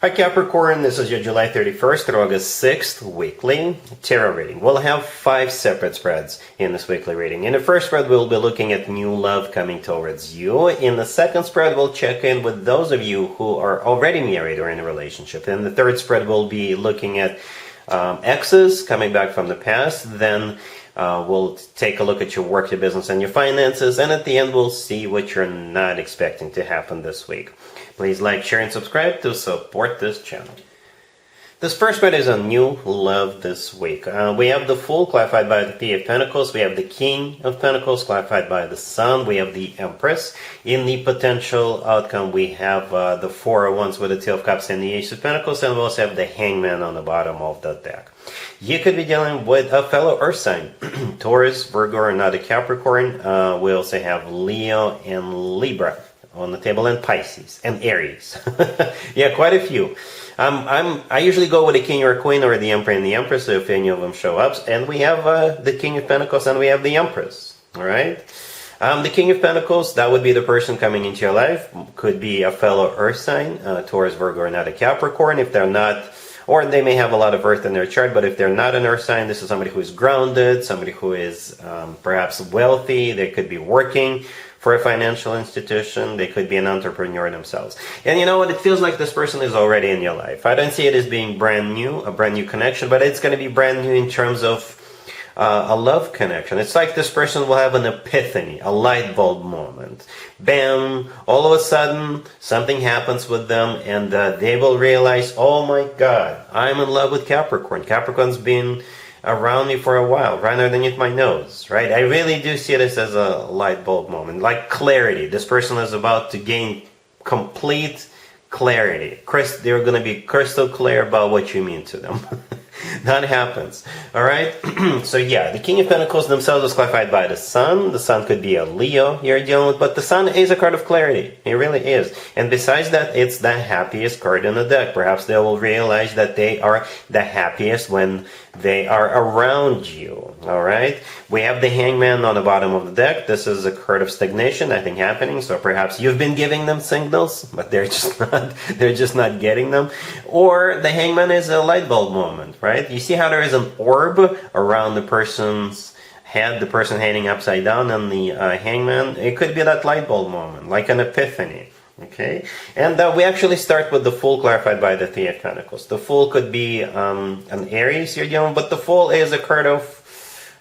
Hi Capricorn, this is your July 31st through August 6th weekly tarot reading. We'll have 5 separate spreads in this weekly reading. In the first spread, we'll be looking at new love coming towards you. In the second spread, we'll check in with those of you who are already married or in a relationship. In the third spread, we'll be looking at exes coming back from the past. Then we'll take a look at your work, your business, and your finances. And at the end, we'll see what you're not expecting to happen this week. Please like, share, and subscribe to support this channel. This first spread is on new love this week. We have the Fool clarified by the Three of Pentacles. We have the King of Pentacles clarified by the Sun. We have the Empress. In the potential outcome, we have the Four of Wands with the Two of Cups and the Ace of Pentacles. And we also have the Hangman on the bottom of the deck. You could be dealing with a fellow Earth sign. Taurus, Virgo, or not a Capricorn. We also have Leo and Libra on the table, and Pisces and Aries. Yeah, quite a few. I usually go with a king or a queen or the emperor and the empress if any of them show up. And we have the King of Pentacles and we have the Empress. All right. The King of Pentacles, that would be the person coming into your life. Could be a fellow Earth sign, Taurus, Virgo, or not a Capricorn. If they're not, or they may have a lot of Earth in their chart, but if they're not an Earth sign, this is somebody who is grounded, somebody who is perhaps wealthy. They could be working for a financial institution. They could be an entrepreneur themselves. And you know what? It feels like this person is already in your life. I don't see it as being brand new, a brand new connection, but it's going to be brand new in terms of a love connection. It's like this person will have an epiphany, a light bulb moment. Bam! All of a sudden, something happens with them and they will realize, oh my God, I'm in love with Capricorn. Capricorn's been around me for a while, right underneath my nose, right? I really do see this as a light bulb moment, like clarity. This person is about to gain complete clarity. They're going to be crystal clear about what you mean to them. That happens. All right. So yeah, the King of Pentacles themselves is clarified by the Sun. The Sun could be a Leo you're dealing with, but the Sun is a card of clarity. It really is. And besides that, it's the happiest card in the deck. Perhaps they will realize that they are the happiest when they are around you. All right. We have the Hangman on the bottom of the deck. This is a card of stagnation, nothing happening. So perhaps you've been giving them signals, but they're just not getting them. Or the Hangman is a light bulb moment, right? You see how there is an orb around the person's head, the person hanging upside down, and the Hangman. It could be that light bulb moment, like an epiphany. Okay, and we actually start with the Fool clarified by the Three of Pentacles. The Fool could be an Aries you're dealing with, but the Fool is a card of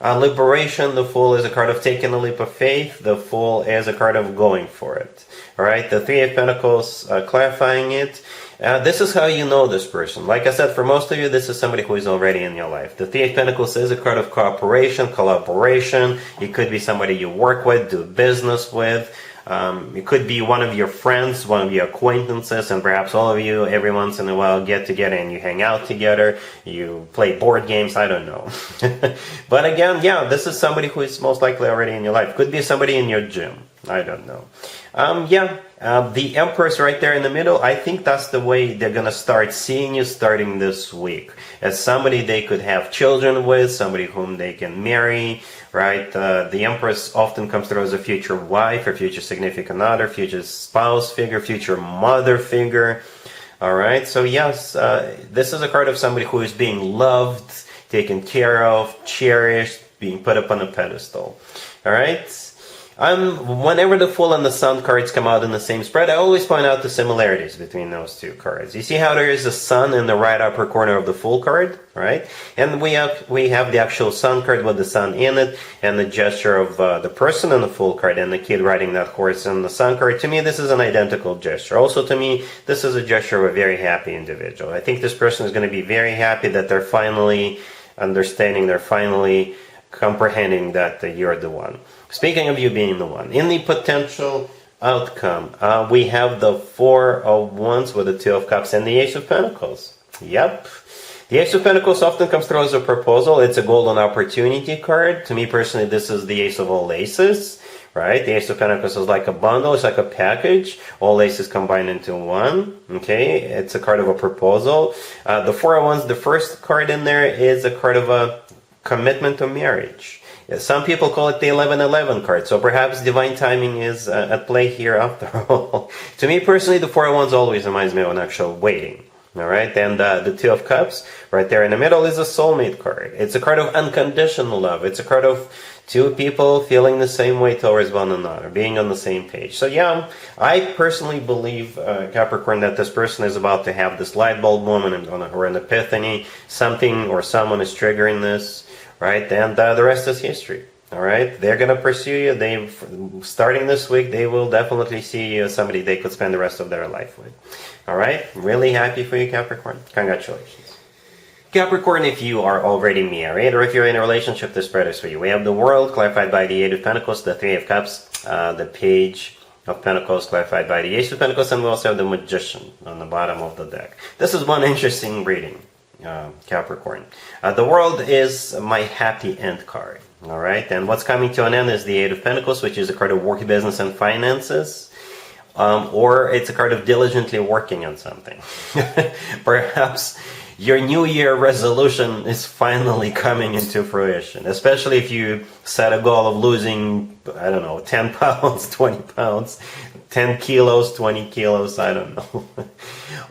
liberation. The Fool is a card of taking a leap of faith. The Fool is a card of going for it. All right, the Three of Pentacles clarifying it. This is how you know this person. Like I said, for most of you, this is somebody who is already in your life. The Three of Pentacles is a card of cooperation, collaboration. It could be somebody you work with, do business with. It could be one of your friends, one of your acquaintances, and perhaps all of you every once in a while get together and you hang out together, you play board games, I don't know. But again, yeah, this is somebody who is most likely already in your life. Could be somebody in your gym, I don't know. The Empress right there in the middle, I think that's the way they're going to start seeing you starting this week. As somebody they could have children with, somebody whom they can marry, right? The Empress often comes through as a future wife, or future significant other, future spouse figure, future mother figure. All right, so yes, this is a card of somebody who is being loved, taken care of, cherished, being put up on a pedestal. All right. Whenever the Fool and the Sun cards come out in the same spread, I always point out the similarities between those two cards. You see how there is a Sun in the right upper corner of the Fool card, right? And we have the actual Sun card with the Sun in it, and the gesture of the person in the Fool card, and the kid riding that horse in the Sun card. To me, this is an identical gesture. Also, to me, this is a gesture of a very happy individual. I think this person is going to be very happy that they're finally understanding, they're finally comprehending that you're the one. Speaking of you being the one, in the potential outcome, we have the Four of Wands with the Two of Cups and the Ace of Pentacles. Yep. The Ace of Pentacles often comes through as a proposal. It's a golden opportunity card. To me personally, this is the Ace of all aces, right? The Ace of Pentacles is like a bundle. It's like a package. All aces combined into one. Okay. It's a card of a proposal. The Four of Wands, the first card in there, is a card of a commitment to marriage. Some people call it the 11-11 card, so perhaps divine timing is at play here after all. To me personally, the Four of Wands always reminds me of an actual waiting. All right, and the Two of Cups right there in the middle is a soulmate card. It's a card of unconditional love. It's a card of two people feeling the same way towards one another, being on the same page. So yeah, I personally believe, Capricorn, that this person is about to have this light bulb moment or an epiphany. Something or someone is triggering this, right? And the rest is history. All right, they're gonna pursue you. Starting this week, they will definitely see you as somebody they could spend the rest of their life with. All right, really happy for you, Capricorn. Congratulations. Capricorn, if you are already married or if you're in a relationship, this spread is for you. We have the World clarified by the Eight of Pentacles, the Three of Cups, the Page of Pentacles clarified by the Ace of Pentacles, and we also have the Magician on the bottom of the deck. This is one interesting reading, Capricorn. The World is my happy end card. All right, and what's coming to an end is the Eight of Pentacles, which is a card of work, business, and finances. Or it's a card of diligently working on something. Perhaps your New Year resolution is finally coming into fruition, especially if you set a goal of losing, I don't know, 10 pounds, 20 pounds, 10 kilos, 20 kilos, I don't know.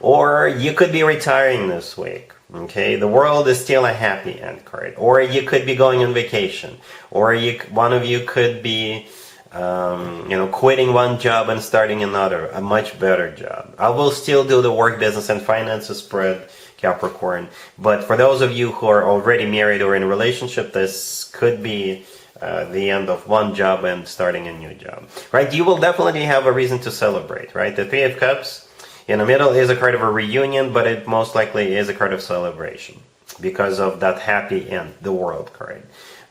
Or you could be retiring this week. Okay, the World is still a happy end card. Or you could be going on vacation. Or one of you could be quitting one job and starting another, a much better job. I will still do the work, business, and finances spread, Capricorn. But for those of you who are already married or in a relationship, this could be the end of one job and starting a new job. Right? You will definitely have a reason to celebrate, right? The Three of Cups in the middle is a card of a reunion, but it most likely is a card of celebration because of that happy end, the World card.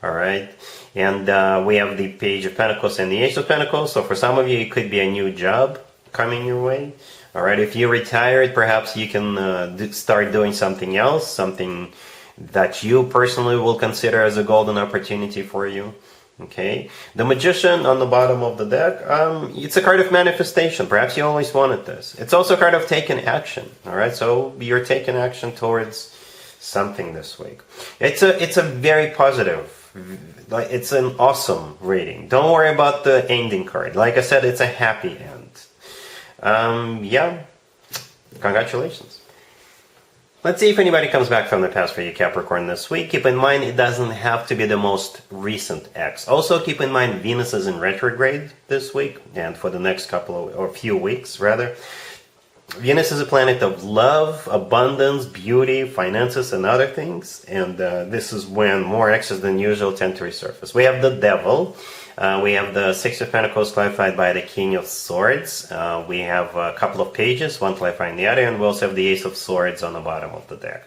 All right, and we have the Page of Pentacles and the Ace of Pentacles. So for some of you, it could be a new job coming your way. All right, if you retired, perhaps you can start doing something else, something that you personally will consider as a golden opportunity for you. Okay, the Magician on the bottom of the deck, it's a card of manifestation. Perhaps you always wanted this. It's also a card of taking action. All right, so you're taking action towards something this week. It's a very positive. It's an awesome reading. Don't worry about the ending card. Like I said, it's a happy end. Yeah, congratulations. Let's see if anybody comes back from the past for you, Capricorn, this week. Keep in mind, it doesn't have to be the most recent ex. Also, keep in mind, Venus is in retrograde this week, and for the next few weeks, rather. Venus is a planet of love, abundance, beauty, finances, and other things. And this is when more exes than usual tend to resurface. We have the Devil. We have the Six of Pentacles clarified by the King of Swords. We have a couple of pages, one clarifying the other, and we also have the Ace of Swords on the bottom of the deck.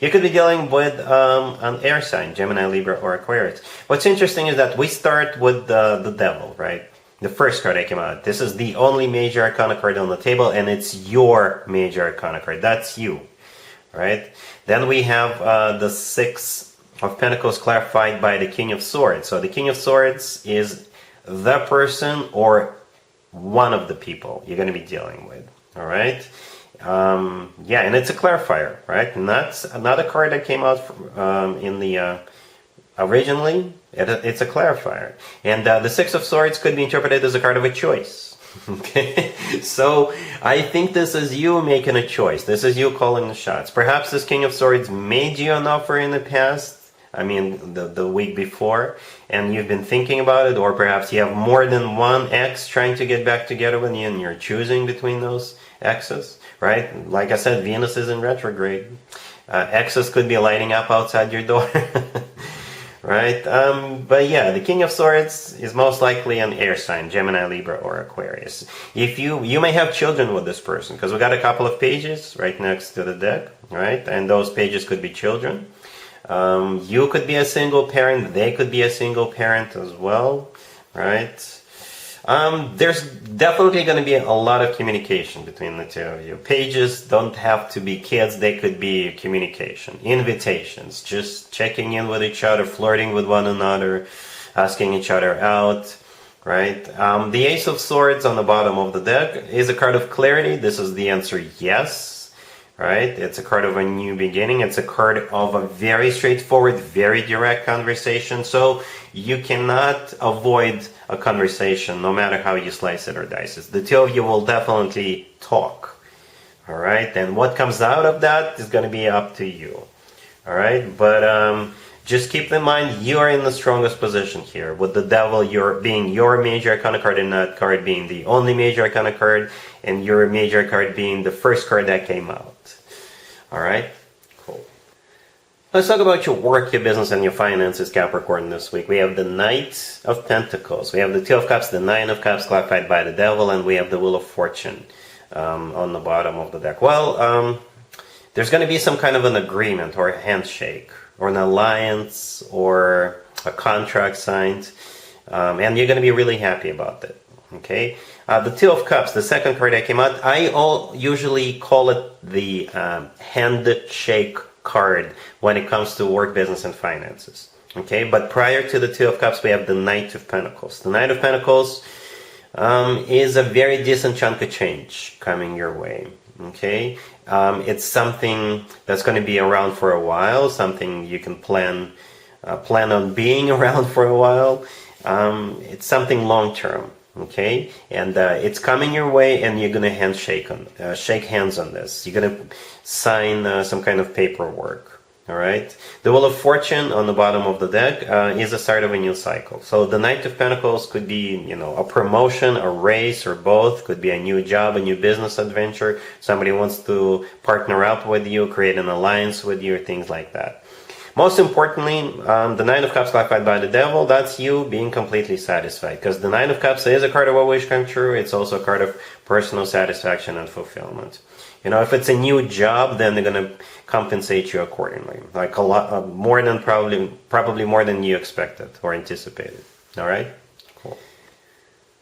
You could be dealing with an air sign, Gemini, Libra, or Aquarius. What's interesting is that we start with the Devil, right? The first card that came out. This is the only major arcana card on the table, and it's your major arcana card. That's you, right? Then we have the Six of Pentacles clarified by the King of Swords. So the King of Swords is the person or one of the people you're going to be dealing with, all right? Yeah, and it's a clarifier, right? Not a card that came out in the originally. It's a clarifier. And the Six of Swords could be interpreted as a card of a choice. Okay, so I think this is you making a choice. This is you calling the shots. Perhaps this King of Swords made you an offer in the past. I mean, the week before, and you've been thinking about it, or perhaps you have more than one ex trying to get back together with you, and you're choosing between those exes, right? Like I said, Venus is in retrograde. Exes could be lighting up outside your door. Right? But yeah, the King of Swords is most likely an air sign, Gemini, Libra, or Aquarius. If you may have children with this person, because we got a couple of pages right next to the deck, right? And those pages could be children. You could be a single parent, they could be a single parent as well, right? There's definitely going to be a lot of communication between the two of you. Pages don't have to be kids, they could be communication, invitations, just checking in with each other, flirting with one another, asking each other out, right? The Ace of Swords on the bottom of the deck is a card of clarity. This is the answer, yes. Right? It's a card of a new beginning. It's a card of a very straightforward, very direct conversation. So you cannot avoid a conversation no matter how you slice it or dice it. The two of you will definitely talk. All right, and what comes out of that is going to be up to you. All right, but just keep in mind you are in the strongest position here. With the Devil, you're being your major arcana card and that card being the only major arcana card, and your major card being the first card that came out. All right, cool. Let's talk about your work, your business, and your finances, Capricorn, this week. We have the Knight of Pentacles. We have the Two of Cups, the Nine of Cups clarified by the Devil, and we have the Wheel of Fortune on the bottom of the deck. Well, there's going to be some kind of an agreement or a handshake or an alliance or a contract signed, and you're going to be really happy about it. Okay, the Two of Cups, the second card that came out, I usually call it the handshake card when it comes to work, business, and finances. Okay, but prior to the Two of Cups, we have the Knight of Pentacles. The Knight of Pentacles is a very decent chunk of change coming your way. Okay, it's something that's going to be around for a while, something you can plan on being around for a while. It's something long term. Okay, and it's coming your way, and you're going to shake hands on this. You're going to sign some kind of paperwork. All right. The Wheel of Fortune on the bottom of the deck is the start of a new cycle. So the Knight of Pentacles could be, a promotion, a raise, or both. Could be a new job, a new business adventure. Somebody wants to partner up with you, create an alliance with you, things like that. Most importantly, the Nine of Cups clarified by the Devil, that's you being completely satisfied. Because the Nine of Cups is a card of a wish come true. It's also a card of personal satisfaction and fulfillment. If it's a new job, then they're going to compensate you accordingly. Like a lot more than probably more than you expected or anticipated. All right? Cool.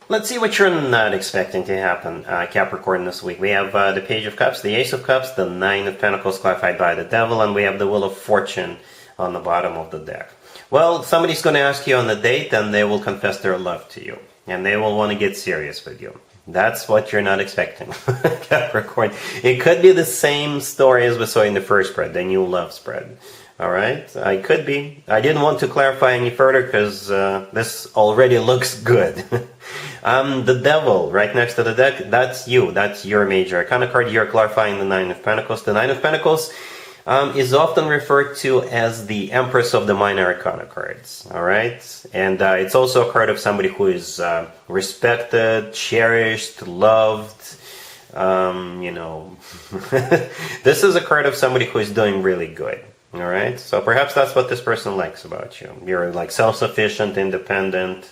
Let's see what you're not expecting to happen, Capricorn, this week. We have the Page of Cups, the Ace of Cups, the Nine of Pentacles clarified by the Devil, and we have the Wheel of Fortune on the bottom of the deck. Well, somebody's going to ask you on a date, and they will confess their love to you. And they will want to get serious with you. That's what you're not expecting, Capricorn. It could be the same story as we saw in the first spread, the new love spread. All right? It could be. I didn't want to clarify any further because this already looks good. The Devil, right next to the deck, that's you. That's your major arcana card. You're clarifying the Nine of Pentacles. The Nine of Pentacles is often referred to as the Empress of the Minor Arcana cards. All right? And it's also a card of somebody who is respected, cherished, loved. This is a card of somebody who is doing really good. All right? So perhaps that's what this person likes about you. You're like self-sufficient, independent,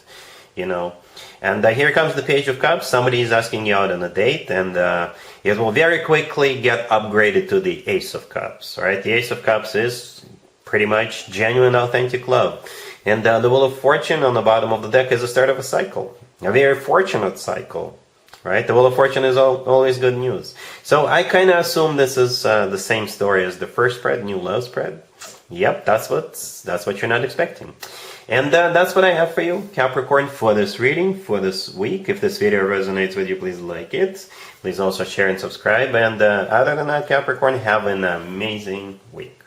And here comes the Page of Cups. Somebody is asking you out on a date, and it will very quickly get upgraded to the Ace of Cups. Right? The Ace of Cups is pretty much genuine, authentic love. And the Wheel of Fortune on the bottom of the deck is the start of a cycle. A very fortunate cycle. Right? The Wheel of Fortune is always good news. So I kind of assume this is the same story as the first spread, new love spread. Yep, that's what you're not expecting. And that's what I have for you, Capricorn, for this reading, for this week. If this video resonates with you, please like it. Please also share and subscribe. And other than that, Capricorn, have an amazing week.